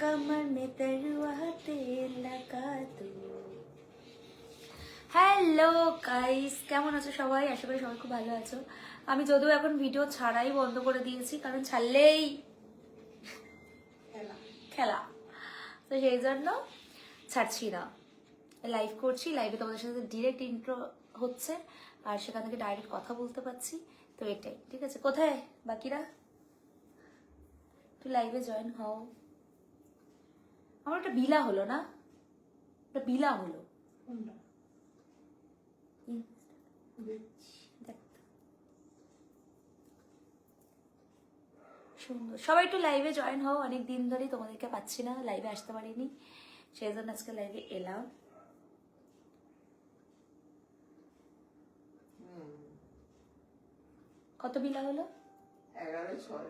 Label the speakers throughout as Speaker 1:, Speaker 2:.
Speaker 1: कमर में तरुआ तेल लगा दो। হ্যালো গাইস, কেমন আছো সবাই? আশা করি সবাই খুব ভালো আছো। আমি যদিও এখন ভিডিও ছাড়াই বন্ধ করে দিয়েছি, কারণ ছাড়লেই খেলা, তো সেই জন্য ছাড়ছি না। লাইভ করছি, লাইভে তোমাদের সাথে ডিরেক্ট ইন্ট্রো হচ্ছে আর সেখান থেকে ডাইরেক্ট কথা বলতে পারছি, তো এটাই ঠিক আছে। কোথায় বাকিরা? একটু লাইভে জয়েন হও। আমার একটা বিলা হলো না, একটা বিলা হলো। সুন্দর, সবাই একটু লাইভে জয়েন হও। অনেক দিন ধরেই তোমাদেরকে পাচ্ছি না, লাইভে আসতে পারিনি, সেই জন্য আজকে লাইভে এলাম। কত বিলা হলো?
Speaker 2: 11/6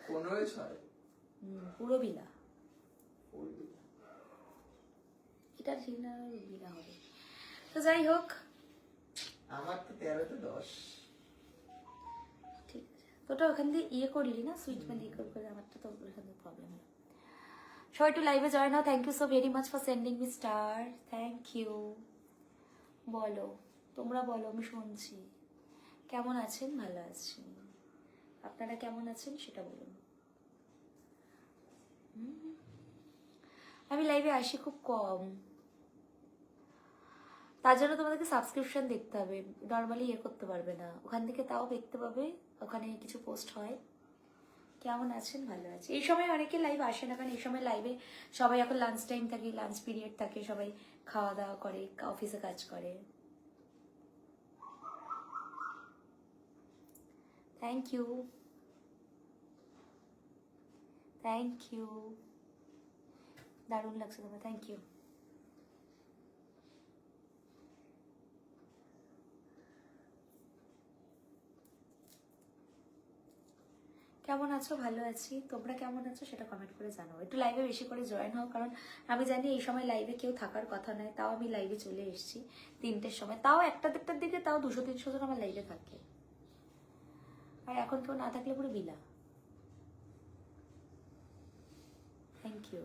Speaker 2: 15/6
Speaker 1: পুরো বিলা। এটা বিলা হবে। তো যাই হোক,
Speaker 2: আমার তো 13-10
Speaker 1: ঠিক আছে। তোটা ওখান দিয়ে ইয়ে করলি না, সুইচ মানে ইয়ে করে, আমারটা তো ওখান থেকে প্রবলেম হলো। সবাই একটু লাইভে জয়েন হও। Thank you so very much for sending me star, thank you. বলো, তোমরা বলো, আমি শুনছি। কেমন আছেন? ভালো আছি, আপনারা কেমন আছেন সেটা বলুন। আমি লাইভে আসি খুব কম, তার জন্য তোমাদেরকে সাবস্ক্রিপশন দেখতে হবে, নর্মালি ইয়ে করতে পারবে না। ওখান থেকে তাও দেখতে পাবে, ওখানে কিছু পোস্ট হয়। কেমন আছেন? ভালো আছে। এই সময় অনেকে লাইভ আসে না, কারণ এই সময় লাইভে সবাই এখন লাঞ্চ টাইম থাকে, লাঞ্চ পিরিয়ড থাকে, সবাই খাওয়া দাওয়া করে, অফিসে কাজ করে। থ্যাংক ইউ, থ্যাংক ইউ, দারুণ লাগছে তোমার, থ্যাংক ইউ। কেমন আছো? ভালো আছি, তোমরা কেমন আছো সেটা কমেন্ট করে জানাও। একটু লাইভে বেশি করে জয়েন হও, কারণ আমি জানি এই সময় লাইভে কেউ থাকার কথা নয়, তাও আমি লাইভে চলে এসেছি 3টের সময়, তাও 1টা-দেড়টার দিকে তাও 200-300 জন আমার লাইভে থাকে, আর এখন কেউ না থাকলে পুরো বিলা। Thank you.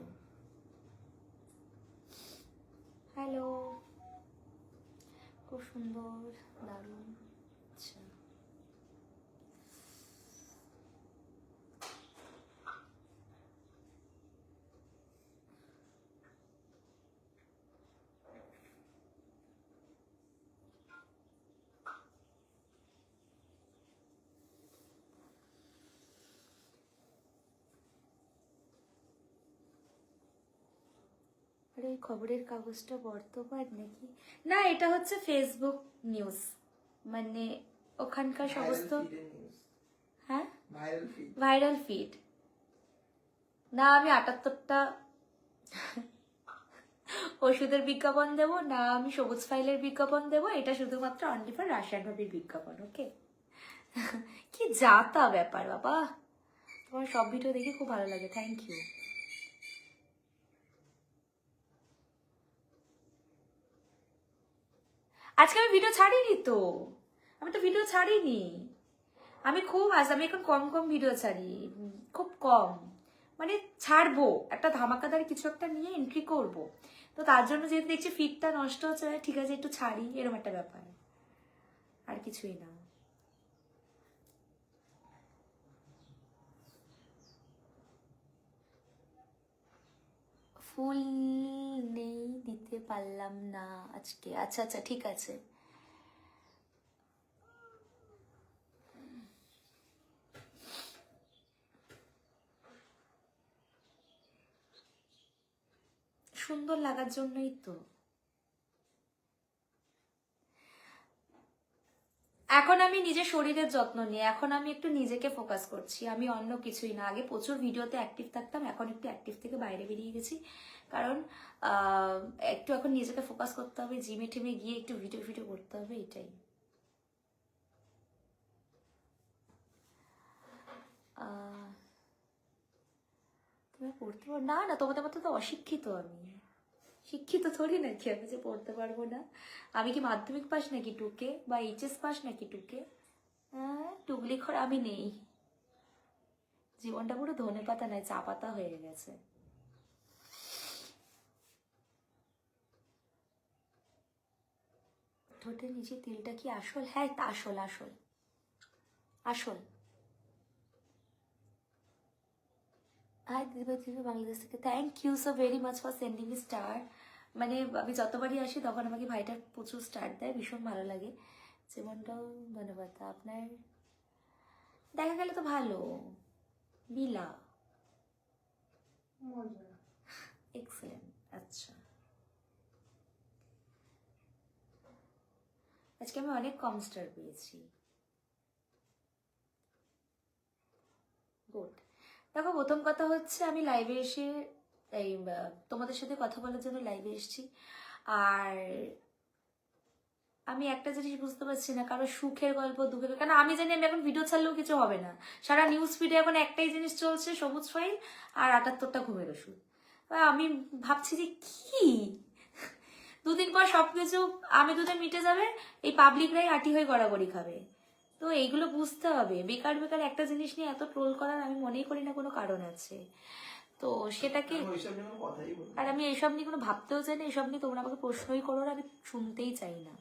Speaker 1: হ্যালো, খুব সুন্দর, দারুণ। আচ্ছা, আরে এই খবরের কাগজটা বর্তমান নাকি? না, এটা হচ্ছে ফেসবুক নিউজ, মানে ওখানকার সমস্ত, হ্যাঁ ভাইরাল ফিড। না আমি 78টা ওষুধের বিজ্ঞাপন দেবো, না আমি সবুজ ফাইলের বিজ্ঞাপন দেবো, এটা শুধুমাত্র অনলি ফর রাশিয়ান ভাবির বিজ্ঞাপন। ওকে, কি যাতা ব্যাপার বাবা, তোমার সব ভিডিও দেখে খুব ভালো লাগে, থ্যাংক ইউ। আজকে আমি ভিডিও ছাড়িনি তো, আমি তো ভিডিও ছাড়িনি, আমি খুব আমি এখন কম কম ভিডিও ছাড়ি, খুব কম, মানে ছাড়বো একটা ধামাকাদার কিছু একটা নিয়ে এন্ট্রি করব, তো তার জন্য যেহেতু দেখছি ফিডটা নষ্ট হচ্ছে, ঠিক আছে একটু ছাড়ি, এরকম একটা ব্যাপার, আর কিছুই না। ফুল নেই, দিতে পারলাম না আজকে। আচ্ছা আচ্ছা, ঠিক আছে। সুন্দর লাগার জন্যই তো। এখন আমি নিজের শরীরের যত্ন নিই, এখন আমি একটু নিজেকে ফোকাস করছি, আমি অন্য কিছুই না। আগে প্রচুর ভিডিওতে অ্যাক্টিভ থাকতাম, এখন একটু অ্যাক্টিভ থেকে বাইরে বেরিয়ে গেছি, কারণ একটু এখন নিজেকে ফোকাস করতে হবে, জিমে টিমে গিয়ে একটু ভিডিও করতে হবে, এটাই। তুমি পড়তে পারো না? না, তোমাদের মতো তো অশিক্ষিত আমি, শিক্ষিত থরি নাকি আমি যে পড়তে পারবো না? আমি কি মাধ্যমিক পাস নাকি টুকে, বা এইচএস পাস নাকি টুকে? হ্যাঁ, টুকলিখর আমি নেই, জীবনটা পুরো ধনে পাতা নয়, চা পাতা হয়ে গেছে। ঠোঁটের নিচে তিলটা কি আসল? হ্যাঁ, তা আসল আসল আসল। হাই দিদি বাংলাদেশ থেকে, thank you so very much for sending star. মানে আমি যতবারই আসি তখন আমাকে ভাইটা প্রচুর স্টার দেয়, ভীষণ ভালো লাগে। যেমনটাও ধন্যবাদ আপনার, দেখা গেলে তো ভালো। বিলা
Speaker 2: মজা।
Speaker 1: এক্সেলেন্ট। আচ্ছা, আজকে আমি অনেক কম স্টার পেয়েছি। গুড। দেখো, প্রথম কথা হচ্ছে আমি লাইভে এসে এই তোমাদের সাথে কথা বলার জন্য লাইভে এসেছি। আর আমি একটা জিনিস বুঝতে পারছি না, কারো সুখের গল্প দুঃখের, কারণ আমি জানি আমি এখন ভিডিও ছাড়লেও কিছু হবে না। সারা নিউজ ফিডে এখন একটাই জিনিস চলছে, সবুজ ফাইল আর 78টা ঘুমের ওষুধ। আমি ভাবছি যে কি দুদিন পর সবকিছু আমি দুদিন মিটে যাবে, এই পাবলিকরাই আটি হয়ে গড়াগড়ি খাবে। তো এইগুলো বুঝতে হবে। বেকার বেকার একটা জিনিস নিয়ে এত ট্রোল করার আমি মনেই করি না কোনো কারণ আছে। তো সেটাকে,
Speaker 2: আমি ওইসব নিয়ে কোনো কথাই বলি না।
Speaker 1: আর আমি এইসব নিয়ে কোনো ভাবতেও চাই না, এইসব নিয়ে তোমরা আমাকে প্রশ্নই করো না, আমি শুনতেই চাই না।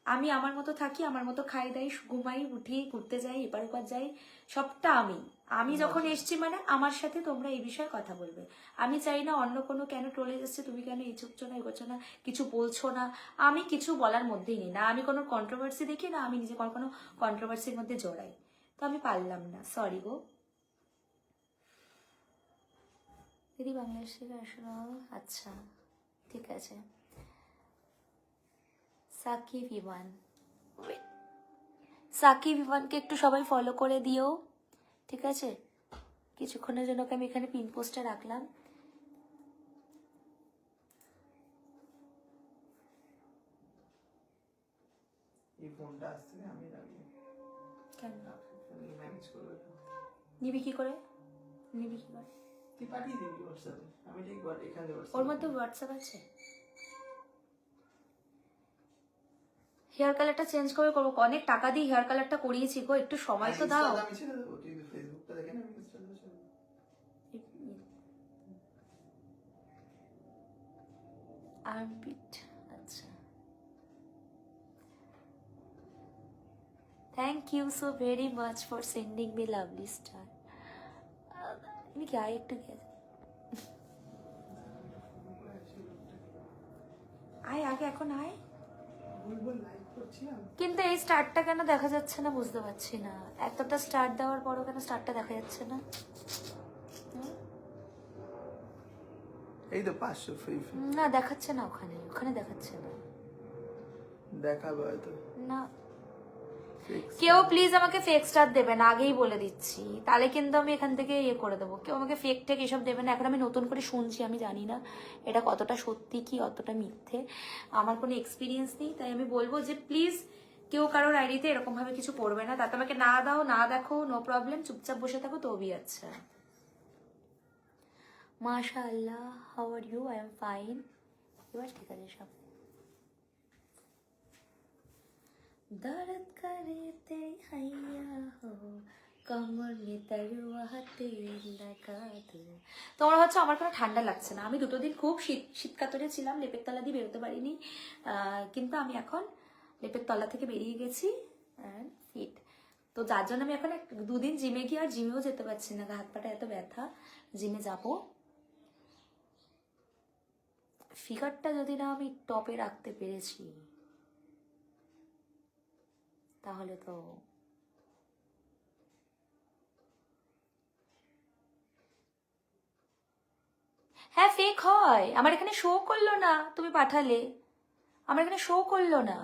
Speaker 1: আমি আমার মতো থাকি, আমার মতো খাই দাই, ঘুমাই, উঠি, ঘুরতে যাই, এপার ওপার যাই, সবটা আমি। আমি যখন এসছি মানে আমার সাথে তোমরা এই বিষয়ে কথা বলবে। আমি চাই না অন্য কোনো কেন ট্রলে যাচ্ছে, তুমি কেন এই চুকছো না, এগোচ্ছ না, কিছু বলছো না। আমি কিছু বলার মধ্যেই নেই, না আমি কোনো কন্ট্রোভার্সি দেখি, না আমি নিজে কোনো কন্ট্রোভার্সির মধ্যে জড়াই। তো আমি পারলাম না, সরি গো দিদি। বাংলাদেশ থেকে আসলো, আচ্ছা ঠিক আছে। সাকিব ইভান, সাকিব ইভানকে একটু সবাই ফলো করে দিও, ঠিক আছে? কিছুক্ষণের জন্য আমি এখানে পিন পোস্টে রাখলাম।
Speaker 2: এই ফোনটা আসছে আমি রাখবো।
Speaker 1: কেন
Speaker 2: ম্যানেজ করবো।
Speaker 1: নিবি কি করে? নিবি কি করে?
Speaker 2: তুই পাঠিয়ে দিবি হোয়াটসঅ্যাপে, আমি ঠিক এখানে
Speaker 1: ওর মধ্যে হোয়াটসঅ্যাপ আছে? হেয়ার কালারটা চেঞ্জ করে করবো, অনেক টাকা দিয়ে হেয়ার কালারটা করিয়েছি গো, একটু সময় তো দাও।
Speaker 2: আমি ছেড়ে দেবো, তুই ফেসবুকটা দেখে না, আমি ইনস্টাতে ছেড়ে দেবো।
Speaker 1: আরবিট, আচ্ছা। Thank you so very much for sending me lovely star. আমি কি আয় একটু গেছে, আয় আগে, এখন আয়।
Speaker 2: বলবো লাইক করছিলাম।
Speaker 1: কিন্তু এই স্টারটা কেন দেখা যাচ্ছে না বুঝতে পারছি না, এতটা স্টার দেওয়ার পরও কেন স্টারটা দেখা যাচ্ছে না?
Speaker 2: এই তো 500 ফ্রি
Speaker 1: না দেখাচ্ছে না, ওখানে ওখানে দেখাচ্ছে না।
Speaker 2: দেখাবো হয়তো।
Speaker 1: না,
Speaker 2: Fix।
Speaker 1: কেউ প্লিজ আমাকে ফেক স্টার দেবে না, আগেই বলে দিচ্ছি, তাহলে কিন্তু আমি এখান থেকে ইয়ে করে দেবো। কেউ আমাকে ফেক টেক এসব দেবে না। এখন আমি নতুন করে শুনছি, আমি জানি না এটা কতটা সত্যি কি অতটা মিথ্যে, আমার কোনো এক্সপিরিয়েন্স নেই। তাই আমি বলবো যে প্লিজ কেউ কারোর আইডিতে এরকম ভাবে কিছু করবে না। তাতে আমাকে না দাও, না দেখো, নো প্রবলেম, চুপচাপ বসে থাকো, তবেই আচ্ছা। মাশাআল্লাহ, how are you? I am fine. এবার ঠিক আছে সব। दर्द करे ते हैया हो कमर में तलवाते लगा दो। তোমরা হচ্ছে আমার কোনো ঠান্ডা লাগছে না, আমি দুটো দিন খুব শীত কাতরে ছিলাম, লেপের তলা দিয়ে বেরোতে পারিনি, কিন্তু আমি এখন লেপের তলা থেকে বেরিয়ে গেছি অ্যান্ড ফিট। তো যার জন্য আমি এখন দুদিন জিমে গিয়ে আর জিমেও যেতে পারছি না, হাত পাটা এত ব্যথা। জিমে যাব, ফিগারটা যদি না আমি টপে রাখতে পেরেছি তাহলে তো হ্যাঁ ফেক হয়। আমার এখানে শো করলো না, তুমি পাঠালে, আমার এখানে শো করলো না।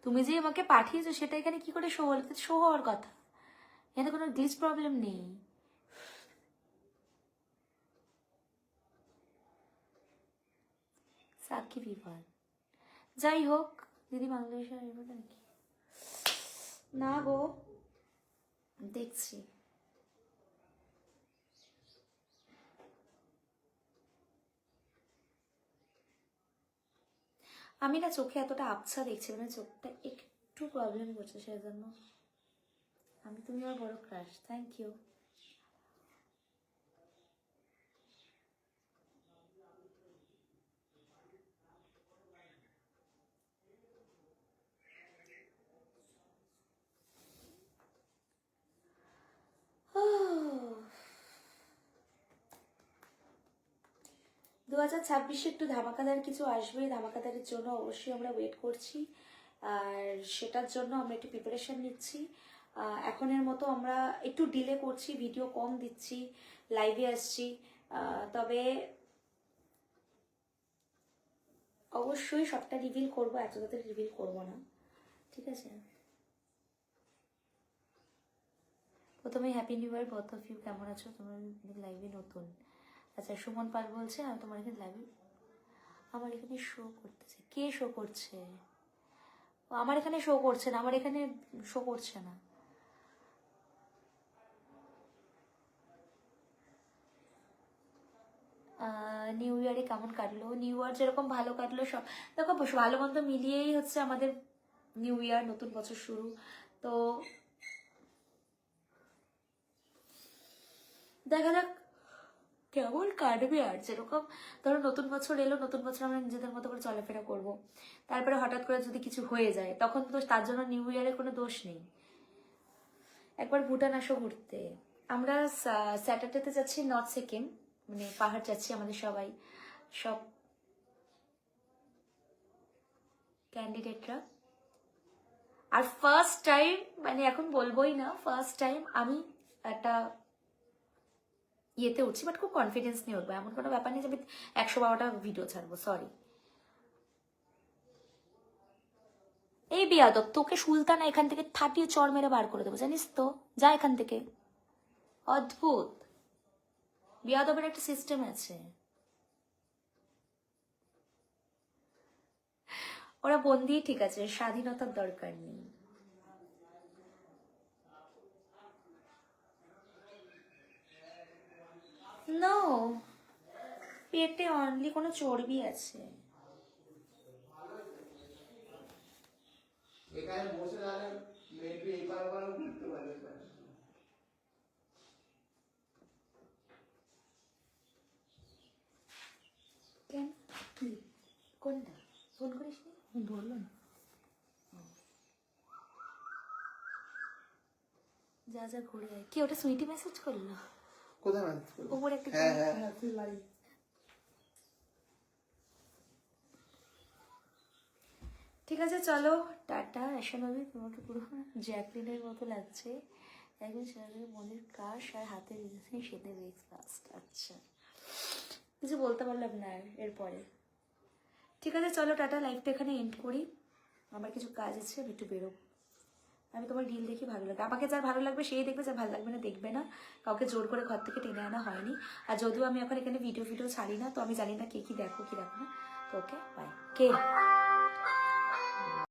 Speaker 1: তুমি যে আমাকে পাঠিয়েছো সেটা এখানে কি করে শো হলো? শো হওয়ার কথা, এখানে কোনো গ্লিচ প্রবলেম নেই। সাকিব ইভান, যাই হোক দিদি বাংলাদেশে আসবে নাকি? না গো, দেখছি। আমি না চোখে এতটা আবছা দেখছি, মানে চোখটা একটু প্রবলেম করছে, সেজন্য। তুমি আমার বড় ক্রাশ, থ্যাংক ইউ। 2026 একটু ধামাকাদার কিছু আসবে, ধামাকাদারের জন্য অবশ্যই আমরা ওয়েট করছি, আর সেটার জন্য আমরা একটু প্রিপারেশন নিচ্ছি। এখনের মতো আমরা একটু ডিলে করছি, ভিডিও কম দিচ্ছি, লাইভে আসছি, তবে অবশ্যই সবটা রিভিল করবো, এত তাড়াতাড়ি রিভিল করবো না, ঠিক আছে? প্রথমে happy new year both of you, কেমন আছো? তোমার লাইভে নতুন। আচ্ছা, সুমন পাল বলছে আমি তোমার এখানে লাইভে, আমার এখানে শো করতেছে, কে শো করছে? ও, আমার এখানে শো করছে না, আমার এখানে শো করছে না। নিউ ইয়ারে কেমন কাটলো? নিউ ইয়ার যেরকম ভালো কাটলো, সব দেখো ভালো মন্দ মিলিয়েই হচ্ছে আমাদের নিউ ইয়ার, নতুন বছর শুরু। তো দেখা যাক কেমন কাটবে। আর যেরকম ধরো নতুন বছর এলো, নতুন বছর আমরা নিজেদের মতো করে চলাফেরা করব, তারপরে হঠাৎ করে যদি কিছু হয়ে যায় তখন তো তার জন্য নিউ ইয়ারের কোনো দোষ নেই। একবার ভুটান আসো ঘুরতে, আমরা স্যাটারডেতে যাচ্ছি নর্থ সিকিম, মানে পাহাড় যাচ্ছি আমাদের সবাই, সব ক্যান্ডিডেটরা। আর ফার্স্ট টাইম, মানে এখন বলবোই না, ফার্স্ট টাইম আমি একটা ইয়েতে উঠছি, বাট খুব কনফিডেন্স নিয়ে উঠবো, এমন কোনো ব্যাপার নেই যে আমি 112টা ভিডিও ছাড়বো, সরি। এই বিয়াদব, তোকে সুলতানা এখান থেকে থাটিয়ে চড় মেরে বার করে দেবো, জানিস তো? যা এখান থেকে, অদ্ভুত। বিয়াদবের একটা সিস্টেম আছে। ওরা বন্দি, ঠিক আছে, স্বাধীনতার দরকার নেই। নো, পেটে অনলি কোনো চর্বি আছে।
Speaker 2: এখানে বসে থাকলে মেয়েটি এই পার পারও ঘুরতে পারে।
Speaker 1: কেন? কোনটা ফোন করিস নি?
Speaker 2: ধরলাম
Speaker 1: যা যা ঘুরে আয়। কি ওটা সুইটি মেসেজ করলো?
Speaker 2: কোথায় ম্যানেজ করবো?
Speaker 1: ওপরে একটা
Speaker 2: হ্যাঁ হ্যাঁ হ্যাঁ, লাইভ।
Speaker 1: ঠিক আছে, চলো টাটা। এসে নবী, তোমাকে পুরো জ্যাকলিনের মতো লাগছে, একজন ছেলেদের মনের ক্রাশ আর হাতের রিলেশন সেটা বেশ ফাস্ট। আচ্ছা, কিছু বলতে পারলাম না আর এরপরে। ঠিক আছে, চলো টাটা, লাইভটা এখানে এন্ড করি, আমার কিছু কাজ আছে, আমি একটু বেরোবো। আমি তোমার রিল দেখি ভালো লাগে, আমাকে যার ভালো লাগবে সেই দেখবে, যার ভালো লাগবে না দেখবে না, কাউকে জোর করে ঘর থেকে টেনে আনা হয়নি। আর যদিও আমি এখন এখানে ভিডিও ছাড়ি না, তো আমি জানি না কে কি দেখো কি দেখো না। তো ওকে, বাই। কে